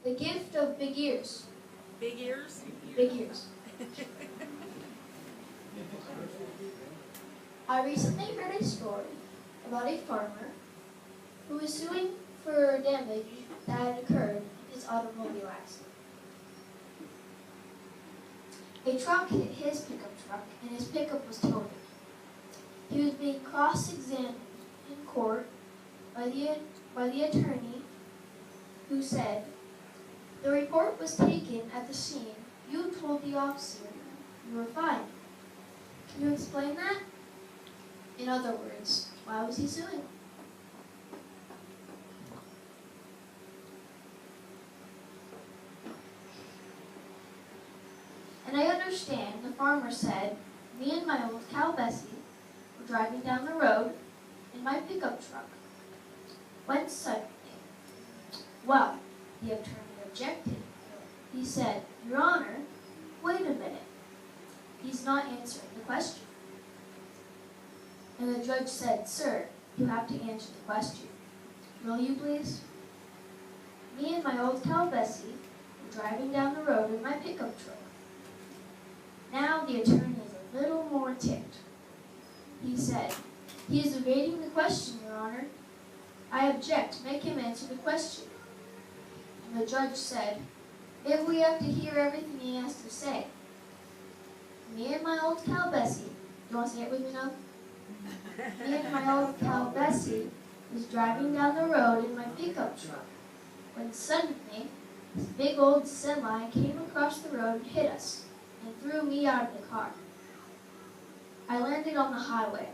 The gift of big ears. Big ears? Big ears. I recently heard a story about a farmer who was suing for damage that had occurred in his automobile accident. A truck hit his pickup truck and his pickup was totaled. He was being cross-examined in court by the attorney who said, "The report was taken at the scene. You told the officer you were fine. Can you explain that?" In other words, why was he suing? And I understand, the farmer said, "Me and my old cow Bessie were driving down the road in my pickup truck when suddenly," well, the attorney objected. He said, "Your Honor, wait a minute. He's not answering the question." And the judge said, "Sir, you have to answer the question. Will you please?" "Me and my old cow Bessie were driving down the road in my pickup truck." Now the attorney is a little more ticked. He said, "He is evading the question, Your Honor. I object. Make him answer the question." And the judge said, "If we have to hear everything he has to say. Me and my old cow Bessie," do you want to say it with me now? "Me and my old cow Bessie was driving down the road in my pickup truck when suddenly this big old semi came across the road and hit us and threw me out of the car. I landed on the highway.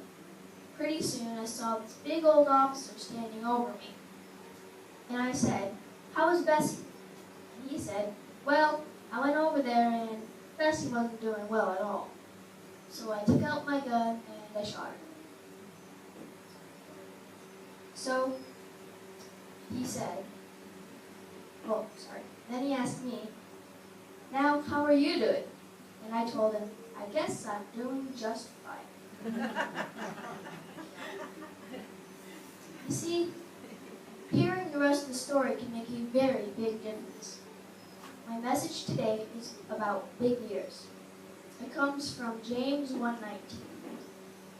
Pretty soon I saw this big old officer standing over me. And I said, 'How is Bessie?' And he said, 'Well, I went over there and Bessie wasn't doing well at all. So I took out my gun and I shot her.' So he said, then he asked me, 'Now, how are you doing?' And I told him, 'I guess I'm doing just fine.'" You see, hearing the rest of the story can make a very big difference. My message today is about big ears. It comes from James 1:19.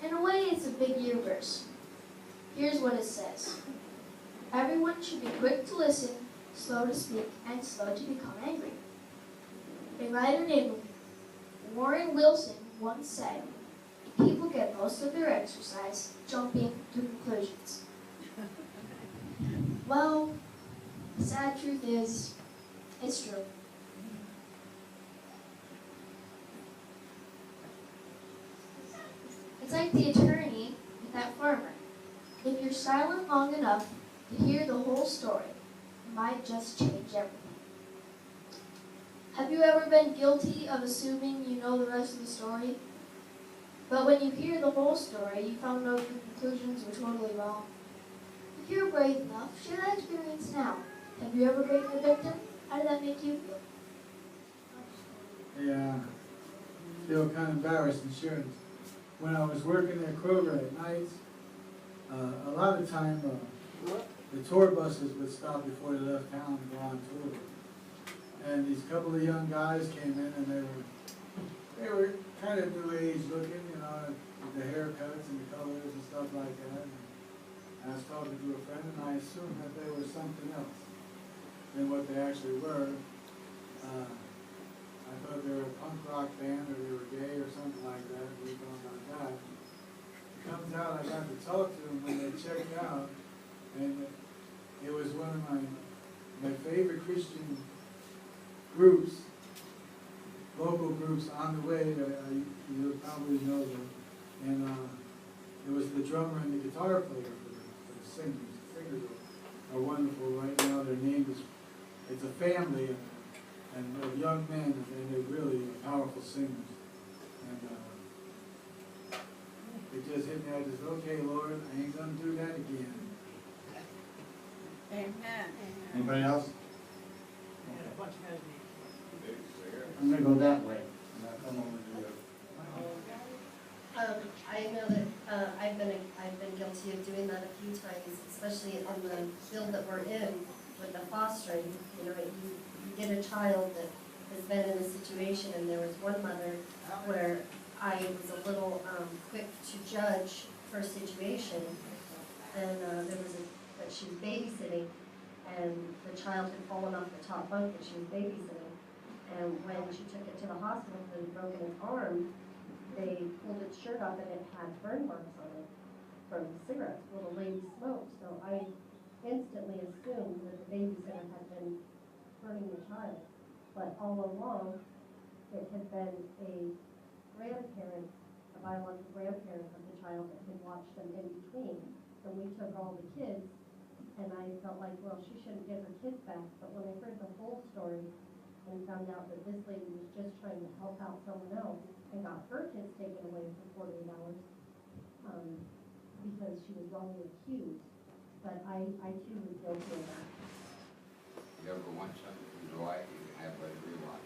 In a way, it's a big ear verse. Here's what it says. "Everyone should be quick to listen, slow to speak, and slow to become angry." A writer named Warren Wilson once said, "People get most of their exercise jumping to conclusions." Well, the sad truth is, it's true. It's like the attorney with that farmer. If you're silent long enough to hear the whole story, it might just change everything. Have you ever been guilty of assuming you know the rest of the story? But when you hear the whole story, you found out your conclusions were totally wrong. If you're brave enough, share that experience now. Have you ever been a victim? How did that make you feel? Yeah, I feel kind of embarrassed and sharing. When I was working at Kroger at night, a lot of time the tour buses would stop before they left town and go on tour. And these couple of young guys came in and they were kind of new age looking, you know, with the haircuts and the colors and stuff like that. And I was talking to a friend and I assumed that they were something else than what they actually were. I thought they were a punk rock band or they were gay or something like that. We found out that. It comes out I got to talk to them when they checked out, and it was one of my favorite Christian groups, local groups on the way that you'll probably know them. And it was the drummer and the guitar player for the singers. The singers are wonderful right now. Their name is, it's a family and of young men, and they're really powerful singers. And it just hit me. I just, okay, Lord, I ain't gonna do that again. Amen. Anybody else? Yeah. I'm gonna go that way. And I'll come over to you. I know that I've been guilty of doing that a few times, especially on the field that we're in. with the fostering, you know, you get a child that has been in a situation, and there was one mother where I was a little quick to judge her situation, and there was but she was babysitting, and the child had fallen off the top bunk that she was babysitting, and when she took it to the hospital and broken its arm, they pulled its shirt off and it had burn marks on it from cigarettes, little lady smoked. So I instantly assumed that the babysitter had been hurting the child. But all along, it had been a grandparent, a biological grandparent of the child that had watched them in between. So we took all the kids, and I felt like, well, she shouldn't give her kids back. But when I heard the whole story and found out that this lady was just trying to help out someone else and got her kids taken away for 48 hours because she was wrongly accused. But I too was guilty of that. You ever want something from Wyatt, you can have whatever you want.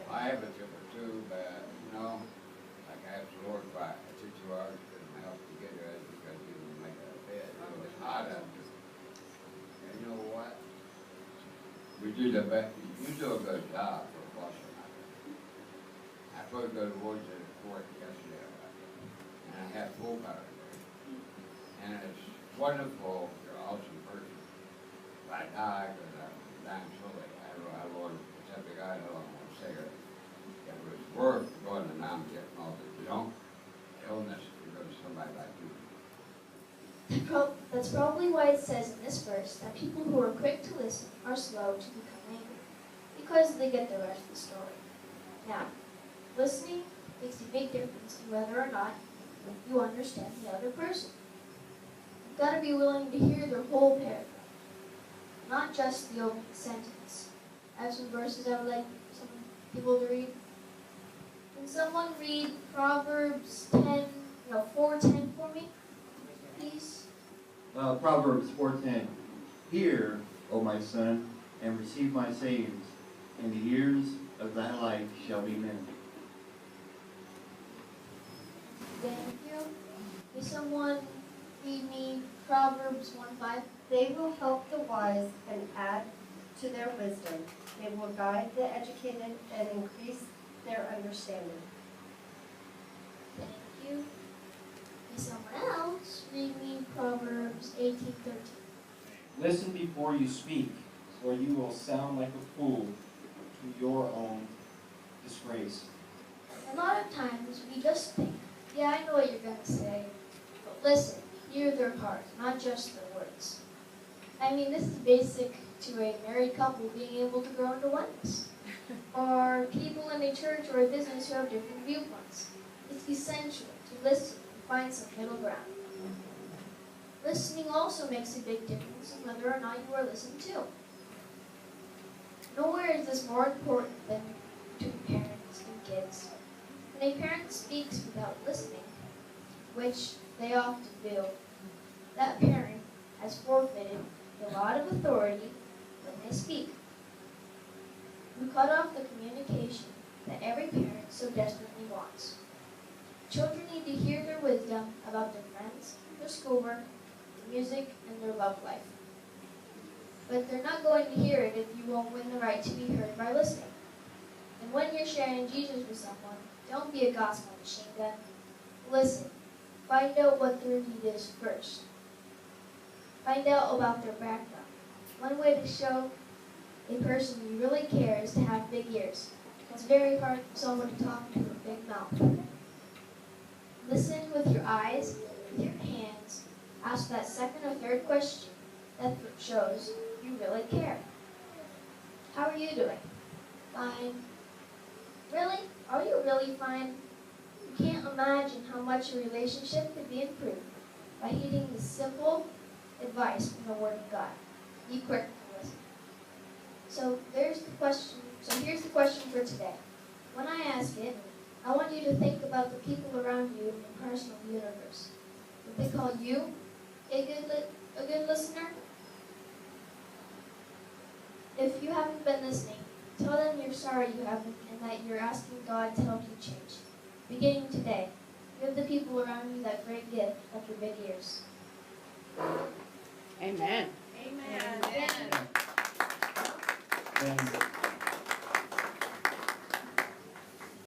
I have a tip or two, but, you know, like I asked the Lord why I took 2 hours to help to get her because he didn't make a bed. It was hot up there. And you know what? We do the best. You do a good job for washing out there. I supposed to go to Woods at the court yesterday, and I had full power there. And it's wonderful. You're an awesome person. If I die, because I'm dying slowly, I Lord, except the guy, I don't want to say it. It was worth going to non-tip and all this, you know, illness to go to somebody like you. That's probably why it says in this verse that people who are quick to listen are slow to become angry, because they get the rest of the story. Now, listening makes a big difference in whether or not you understand the other person. You've got to be willing to hear their whole paragraph, not just the opening sentence. I have some verses I would like some people to read. Can someone read Proverbs 4:10 for me, please? Proverbs 4:10. Hear, O my son, and receive my sayings, and the years of thy life shall be many. Thank you. Can someone read me Proverbs 1:5? They will help the wise and add to their wisdom. They will guide the educated and increase their understanding. Thank you. Can someone else read me Proverbs 18:13? Listen before you speak, or you will sound like a fool to your own disgrace. A lot of times we just think, yeah, I know what you're going to say, but listen, hear their heart, not just their words. I mean, this is basic to a married couple being able to grow into oneness, or people in a church or a business who have different viewpoints. It's essential to listen and find some middle ground. Listening also makes a big difference in whether or not you are listened to. Nowhere is this more important than between parents and kids. When a parent speaks without listening, which they often do, that parent has forfeited a lot of authority when they speak. We cut off the communication that every parent so desperately wants. Children need to hear their wisdom about their friends, their schoolwork, their music, and their love life. But they're not going to hear it if you won't win the right to be heard by listening. And when you're sharing Jesus with someone, don't be a gospel machine gun. Listen. Find out what their need is first. Find out about their background. One way to show a person you really care is to have big ears. It's very hard for someone to talk to a big mouth. Listen with your eyes, with your hands. Ask that second or third question. That shows you really care. How are you doing? Fine. Really? Are you really fine? You can't imagine how much a relationship could be improved by heeding the simple advice from the Word of God. Be quick to listen. So here's the question for today. When I ask it, I want you to think about the people around you in your personal universe. Would they call you a good listener? If you haven't been listening, tell them you're sorry you haven't and that you're asking God to help you change. Beginning today, give the people around you that great gift of your big ears. Amen. Amen. And